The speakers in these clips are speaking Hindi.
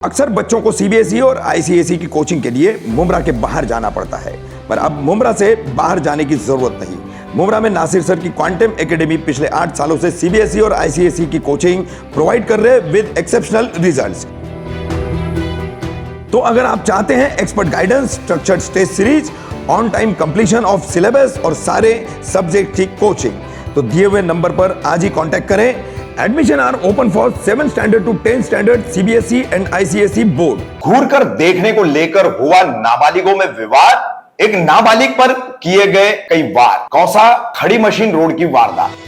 अक्सर बच्चों को सीबीएसई और आईसीएसई की कोचिंग के लिए मुंब्रा के बाहर जाना पड़ता है, पर अब मुंब्रा से बाहर जाने की जरूरत नहीं। मुंब्रा में नासिर सर की क्वांटम एकेडमी पिछले 8 सालों से सीबीएसई और आईसीएसई की कोचिंग प्रोवाइड कर रहे विद एक्सेप्शनल रिजल्ट्स। तो अगर आप चाहते हैं expert guidance, structured test series, on time completion of syllabus और सारे सब्जेक्ट की कोचिंग, तो दिए हुए नंबर पर आज ही कांटेक्ट करें। Admission are open for 7th standard to 10th standard CBSE and ICSE board. घूर कर देखने को लेकर हुआ नाबालिगों में विवाद, एक नाबालिग पर किए गए कई वार। कौसा खड़ी मशीन रोड की वारदात।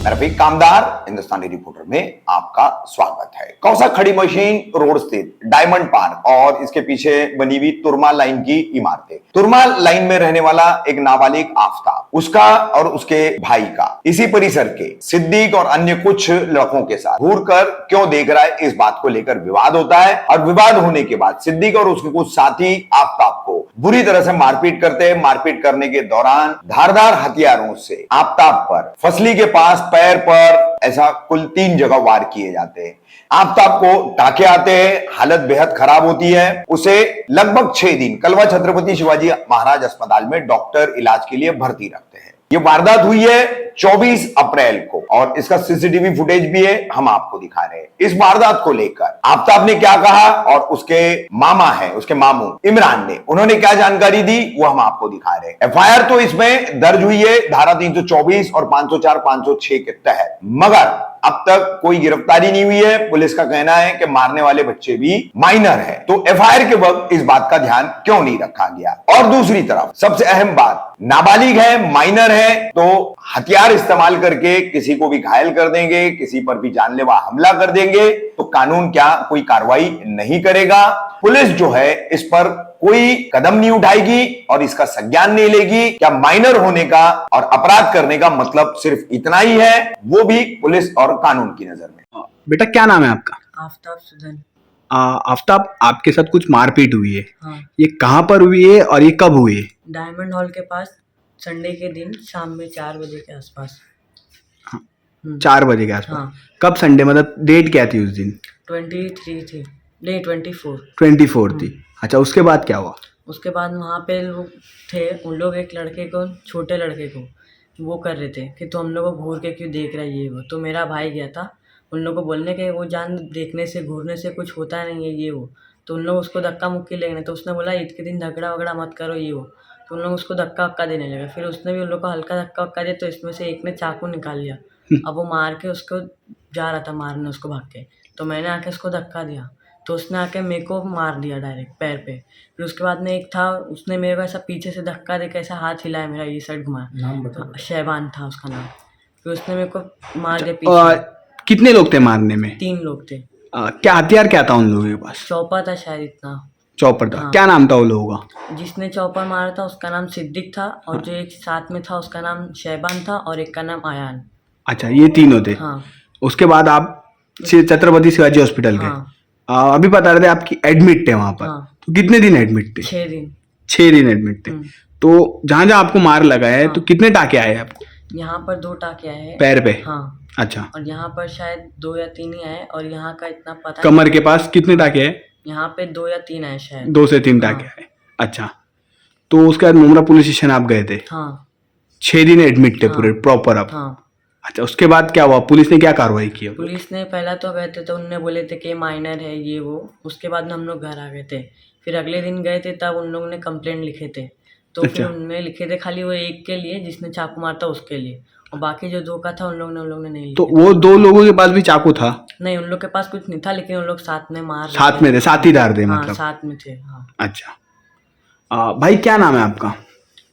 मैं रफीक कामदार हिंदुस्तानी रिपोर्टर में आपका स्वागत है। कौसा खड़ी मशीन रोड स्थित डायमंड पार्क और इसके पीछे बनी हुई तुरमा लाइन की इमारतें। तुरमा लाइन में रहने वाला एक नाबालिग आफ्ताब, उसका और उसके भाई का इसी परिसर के सिद्दीक और अन्य कुछ लड़कों के साथ घूर कर क्यों देख रहा है, इस बात को लेकर विवाद होता है। और विवाद होने के बाद सिद्दीक और उसके कुछ साथी आफ्ताब को बुरी तरह से मारपीट करते हैं। मारपीट करने के दौरान धारदार हथियारों से आफ्ताब पर फसली के पास, पैर पर, ऐसा कुल 3 जगह वार किए जाते हैं। आफ्ताब को टाके आते हैं, हालत बेहद खराब होती है। उसे लगभग 6 दिन कलवा छत्रपति शिवाजी महाराज अस्पताल में डॉक्टर इलाज के लिए भर्ती रखते हैं। ये वारदात हुई है 24 अप्रैल को और इसका सीसीटीवी फुटेज भी है, हम आपको दिखा रहे हैं। इस वारदात को लेकर आफ्ताब ने क्या कहा और उसके मामा है, उसके मामू इमरान ने, उन्होंने क्या जानकारी दी, वो हम आपको दिखा रहे हैं। एफआईआर तो इसमें दर्ज हुई है धारा 324 और 504, 506 के तहत, मगर अब तक कोई गिरफ्तारी नहीं हुई है। पुलिस का कहना है कि मारने वाले बच्चे भी माइनर हैं, तो एफआईआर के वक्त इस बात का ध्यान क्यों नहीं रखा गया। और दूसरी तरफ सबसे अहम बात, नाबालिग है, माइनर है, तो हथियार इस्तेमाल करके किसी को भी घायल कर देंगे, किसी पर भी जानलेवा हमला कर देंगे, तो कानून क्या कोई कार्रवाई नहीं करेगा। पुलिस जो है इस पर कोई कदम नहीं उठाएगी और इसका संज्ञान नहीं लेगी। क्या माइनर होने का और अपराध करने का मतलब सिर्फ इतना ही है, वो भी पुलिस और कानून की नजर में। बेटा क्या नाम है आपका? आफ्ताब सुदन। आफ्ताब, आपके साथ कुछ मारपीट हुई है, हाँ। ये कहाँ पर हुई है और ये कब हुई है? डायमंड हॉल के पास संडे के दिन शाम में 4 बजे के आसपास। 4 बजे के आसपास। हाँ। कब संडे, मतलब डेट क्या थी उस दिन? 23 थी, नहीं 24। 24 थी। अच्छा, उसके बाद क्या हुआ? उसके बाद वहाँ पे लोग थे, उन लोग एक लड़के को, छोटे लड़के को वो कर रहे थे कि तो हम लोग को घूर के क्यों देख रहा है ये वो। तो मेरा भाई गया था उन लोगों को बोलने के वो जान देखने से, घूरने से कुछ होता नहीं है ये वो। तो उन लोग उसको धक्का मुक्की लेने, तो उसने बोला ईद के दिन झगड़ा वगड़ा मत करो ये वो। तो उन लोग उसको धक्का वक्का देने लगे, फिर उसने भी उन लोग को हल्का धक्का वक्का दिया, तो इसमें से एक ने चाकू निकाल लिया। अब वो मार के उसको जा रहा था मारने उसको भाग के, तो मैंने आके उसको धक्का दिया, तो उसने आके मेरे को मार दिया डायरेक्ट पैर पे। फिर उसके बाद में एक था, उसने मेरे को ऐसा पीछे से धक्का देकर ऐसा हाथ हिलाया, मेरा ये साइड घुमाया। नाम बता। शहबान था उसका नाम। फिर उसने मेरे को मार दिया पीछे। कितने लोग थे मारने में? 3 लोग थे। क्या हथियार क्या था उन लोगों के पास? चौपर था शायद, इतना चौपर था। हाँ। क्या नाम था उन लोगों का? जिसने चौपर मारा था उसका नाम सिद्दीक था, और जो एक साथ में था उसका नाम शहबान था, और एक का नाम आयान। अच्छा, ये तीनों थे। हाँ। उसके बाद आप छत्रपति शिवाजी हॉस्पिटल गए। हाँ। अभी बता रहे थे आपकी एडमिट थे वहां पर। हाँ। तो कितने दिन एडमिट थे? 6 दिन। 6 दिन एडमिट थे। तो जहां जहां आपको मार लगा है, तो कितने टाके आए आपको? यहाँ पर 2 टाके आए हैं पैर पे? हाँ। अच्छा। और यहाँ पर शायद 2 या 3 ही आए, और यहाँ का इतना पता कमर के पास कितने टाके आए? यहाँ पे 2 या 3 आए शायद। 2 से 3 टाके आए। अच्छा, तो उसके बाद मुंब्रा पुलिस स्टेशन आप गए थे? हाँ। 6 दिन एडमिट थे पूरे प्रॉपर आप? हाँ। अच्छा, उसके बाद क्या हुआ? पुलिस ने क्या कार्रवाई की? पुलिस ने पहला तो गए थे तो उनने बोले थे कि माइनर है ये वो। उसके बाद में हम लोग घर आ गए थे। फिर अगले दिन गए थे, तब उन लोगों ने कंप्लेंट लिखे थे, तो फिर उनने लिखे थे खाली वो एक के लिए जिसने चाकू मारता उसके लिए, और बाकी जो 2 का था उन लोगों ने नहीं लिखे। तो वो 2 लोगों के पास भी चाकू था? नहीं, उन लोग के पास कुछ नहीं था, लेकिन उन लोग साथ में मार साथ में थे, साथीदार थे मतलब? साथ में थे। हाँ। अच्छा, भाई क्या नाम है आपका?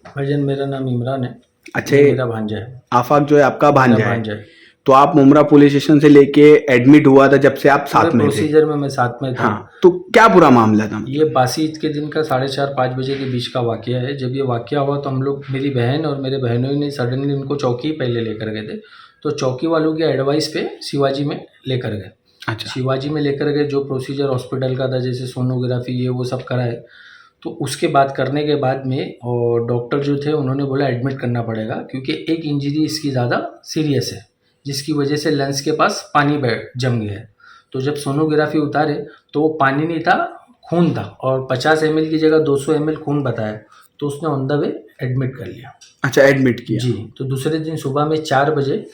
भाईजान मेरा नाम इमरान है। अच्छा, मेरा भांजा है। आफाक जो है आपका भांजा है। है। तो आप मुंब्रा पुलिस स्टेशन से लेके एडमिट हुआ था जब से आप साथ में थे? प्रोसीजर में मैं साथ में था। हाँ, तो क्या पूरा मामला था? ये बासी ईद के दिन का 4:30-5 बजे के बीच का वाकया है। जब ये वाकया हुआ तो हम लोग, मेरी बहन और मेरे बहनों ने सडनली उनको चौकी पहले लेकर गए थे, तो चौकी वालों की एडवाइस पे शिवाजी में लेकर गए। अच्छा। शिवाजी में लेकर गए, जो प्रोसीजर हॉस्पिटल का था, जैसे सोनोग्राफी ये वो सब कराए। तो उसके बाद करने के बाद में और डॉक्टर जो थे उन्होंने बोला एडमिट करना पड़ेगा, क्योंकि एक इंजरी इसकी ज़्यादा सीरियस है, जिसकी वजह से लंग्स के पास पानी जम गया है। तो जब सोनोग्राफी उतारे तो वो पानी नहीं था, खून था, और 50 ml की जगह 200 ml खून बताया, तो उसने ऑन द वे एडमिट कर लिया। अच्छा, एडमिट किया। जी, तो दूसरे दिन सुबह में 4 बजे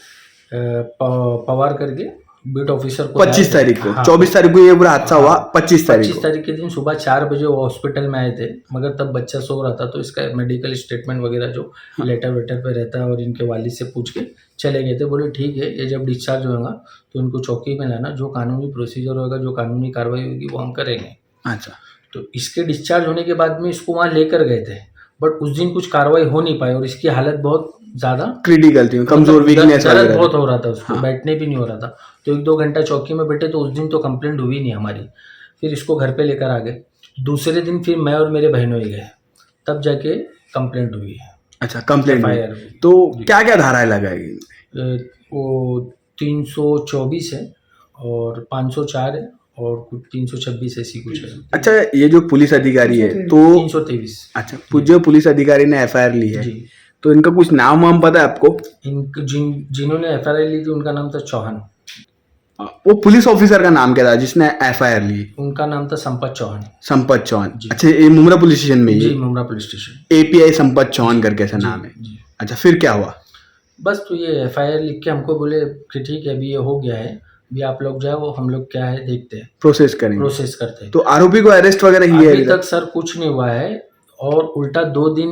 पवार करके बीट ऑफिसर को 25 तारीख को, हाँ, 24 तारीख को ये पूरा हादसा हुआ, 25 तारीख 25 को। तारीख के दिन सुबह 4 बजे वो हॉस्पिटल में आए थे, मगर तब बच्चा सो रहा था, तो इसका मेडिकल स्टेटमेंट वगैरह जो लेटर वेटर पे रहता है और इनके वालिद से पूछ के चले गए थे। बोले ठीक है, ये जब डिस्चार्ज होगा तो इनको चौकी में लाना, जो कानूनी प्रोसीजर होगा, जो कानूनी कार्रवाई होगी वो हम करेंगे। अच्छा, तो इसके डिस्चार्ज होने के बाद में इसको वहाँ लेकर गए थे, बट उस दिन कुछ कार्रवाई हो नहीं पाई और इसकी हालत बहुत ज़्यादा क्रिटिकल थी, कमजोर, वीकनेस दर्द वगैरह। बहुत हो रहा था उसको, बैठने भी नहीं हो रहा था। तो 1-2 घंटा चौकी में बैठे, तो उस दिन तो कंप्लेंट हुई नहीं हमारी। फिर इसको घर पे लेकर आ गए। दूसरे दिन फिर मैं और मेरे बहनों ही गए, तब जाके कंप्लेंट हुई है। अच्छा, कंप्लेंट FIR हुई। तो क्या क्या धाराएं लगाएगी? वो 324 है और 504 है और कुछ 326 ऐसी कुछ है। अच्छा, ये जो पुलिस अधिकारी है तो 323। अच्छा, जो पुलिस अधिकारी ने FIR ली है, जी, तो इनका कुछ नाम वाम पता है आपको? जिन्होंने FIR ली थी उनका नाम था चौहान। वो पुलिस ऑफिसर का नाम क्या था जिसने FIR ली? उनका नाम था संपत चौहान। संपत चौहान। जी। अच्छा, ये मुमरा पुलिस स्टेशन में जी, ही Mumbra police station. API Sampat Chauhan करके ऐसा जी, नाम है। जी। अच्छा, फिर क्या हुआ? बस तो ये FIR लिख के हमको बोले कि ठीक है, अभी ये हो गया है, अभी आप लोग जाओ, हम लोग क्या है देखते हैं, प्रोसेस करेंगे। प्रोसेस करते हैं। तो आरोपी को अरेस्ट वगैरह किया है अभी अभी तक सर कुछ नहीं हुआ है, और उल्टा 2 दिन,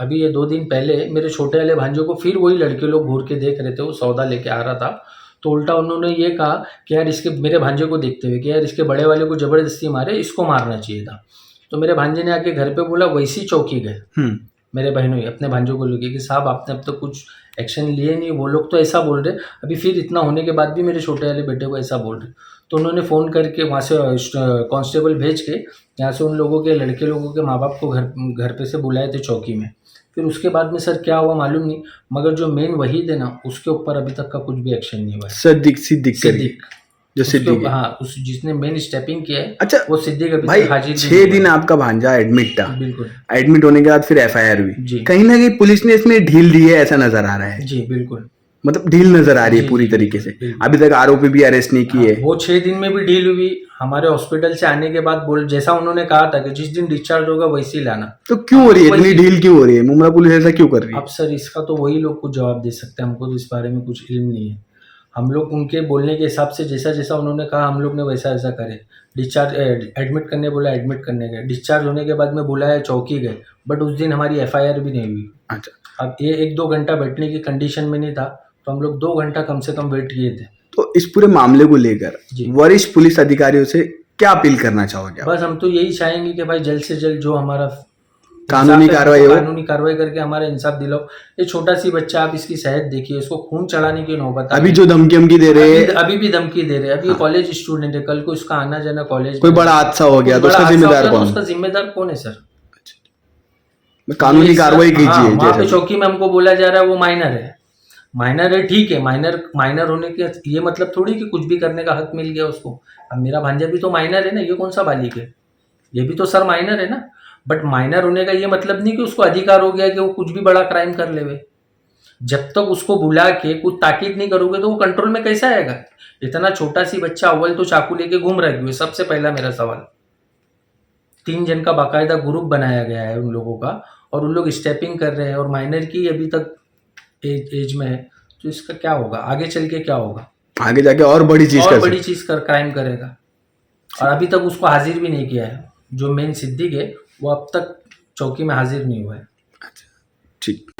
अभी ये 2 दिन पहले मेरे छोटे वाले भांजों को फिर वही लड़के लोग घूर के देख रहे थे, वो सौदा लेके आ रहा था, तो उल्टा उन्होंने ये कहा कि यार इसके, मेरे भांजे को देखते हुए कि यार इसके बड़े वाले को ज़बरदस्ती मारे, इसको मारना चाहिए था। तो मेरे भांजे ने आके घर पे बोला, वैसी चौकी गए मेरे बहनों ही अपने भांजों को लेके कि साहब आपने अब तक कुछ एक्शन लिए नहीं, वो लोग तो ऐसा बोल रहे, अभी फिर इतना होने के बाद भी मेरे छोटे वाले बेटे को ऐसा बोल रहे। तो उन्होंने फ़ोन करके वहाँ से कांस्टेबल भेज के यहाँ से उन लोगों के, लड़के लोगों के माँ बाप को घर पे से बुलाए थे चौकी में। फिर उसके बाद में सर क्या हुआ मालूम नहीं, मगर जो मेन वहीद है ना, उसके ऊपर अभी तक का कुछ भी एक्शन नहीं हुआ है। सिद्दीक जो सिद्दीक है। हाँ, उस जिसने मेन स्टेपिंग किया है, अच्छा, वो सिद्दीक अभी भाई तक हाजिर 6 दिन आपका भांजा एडमिट था। बिल्कुल। एडमिट होने के बाद फिर FIR हुई। जी। कहीं ना कहीं पुलिस ने इसमें ढील दी है ऐसा नजर आ रहा है। जी बिल्कुल, मतलब ढील नजर आ रही है जी, पूरी जी, तरीके से। बिल्कुल। अभी तक आरोपी भी अरेस्ट नहीं किए। वो 6 दिन में भी डील हुई। हमारे हॉस्पिटल से आने के बाद बोल, जैसा उन्होंने कहा था कि जिस दिन डिस्चार्ज होगा वैसे ही लाना। तो क्यों हो रही है इतनी वही- ढील, क्यों हो रही है? मुमरा पुलिस ऐसा क्यों कर रही है? अब सर इसका तो वही लोग कुछ जवाब दे सकते हैं, हमको तो इस बारे में कुछ इल्म नहीं है। हम लोग उनके बोलने के हिसाब से जैसा जैसा उन्होंने कहा हम लोग ने वैसा वैसा करे। डिस्चार्ज एडमिट करने बोला, एडमिट करने गए। डिस्चार्ज होने के बाद में बुलाया, चौकी गए, बट उस दिन हमारी FIR भी नहीं हुई। अच्छा, अब ये 1-2 घंटा बैठने की कंडीशन में नहीं था, तो हम लोग 2 घंटा कम से कम वेट किए थे। तो इस पूरे मामले को लेकर जी। वरिष्ठ पुलिस अधिकारियों से क्या अपील करना चाहोगे आप? बस हम तो यही चाहेंगे कि भाई जल्द से जल्द जो हमारा कानूनी कार्रवाई हो। कानूनी कार्रवाई करके हमारा इंसाफ दिलाओ। ये छोटा सी बच्चा, आप इसकी सेहत देखिए, इसको खून चढ़ाने की नौबत आ अभी गई। जो धमकी दे रहे हैं, अभी भी धमकी दे रहे हैं। अभी कॉलेज स्टूडेंट है, कल को इसका आना जाना कॉलेज कोई बड़ा हादसा हो गया तो उसका जिम्मेदार कौन? उसका जिम्मेदार कौन है सर? कानूनी कार्रवाई कीजिए। वहाँ पे जैसे चौकी में हमको बोला जा रहा है वो माइनर है, ठीक है, माइनर होने के ये मतलब थोड़ी कि कुछ भी करने का हक मिल गया उसको। अब मेरा भांजा भी तो माइनर है ना, ये कौन सा बालिग है? ये भी तो सर माइनर है ना। बट माइनर होने का ये मतलब नहीं कि उसको अधिकार हो गया कि वो कुछ भी बड़ा क्राइम कर लेवे। जब तक उसको बुला के कुछ ताकीद नहीं करोगे तो वो कंट्रोल में कैसे आएगा? इतना छोटा सी बच्चा अव्वल तो चाकू लेके घूम रहा है। सबसे पहला मेरा सवाल, 3 जन का बाकायदा ग्रुप बनाया गया है उन लोगों का, और उन लोग स्टेपिंग कर रहे हैं, और माइनर की अभी तक एज में है, तो इसका क्या होगा? आगे चल के क्या होगा? आगे जाके और बड़ी चीज और कर बड़ी चीज कर क्राइम करेगा। और अभी तक उसको हाजिर भी नहीं किया है। जो मेन सिद्दीक है वो अब तक चौकी में हाजिर नहीं हुआ है। ठीक।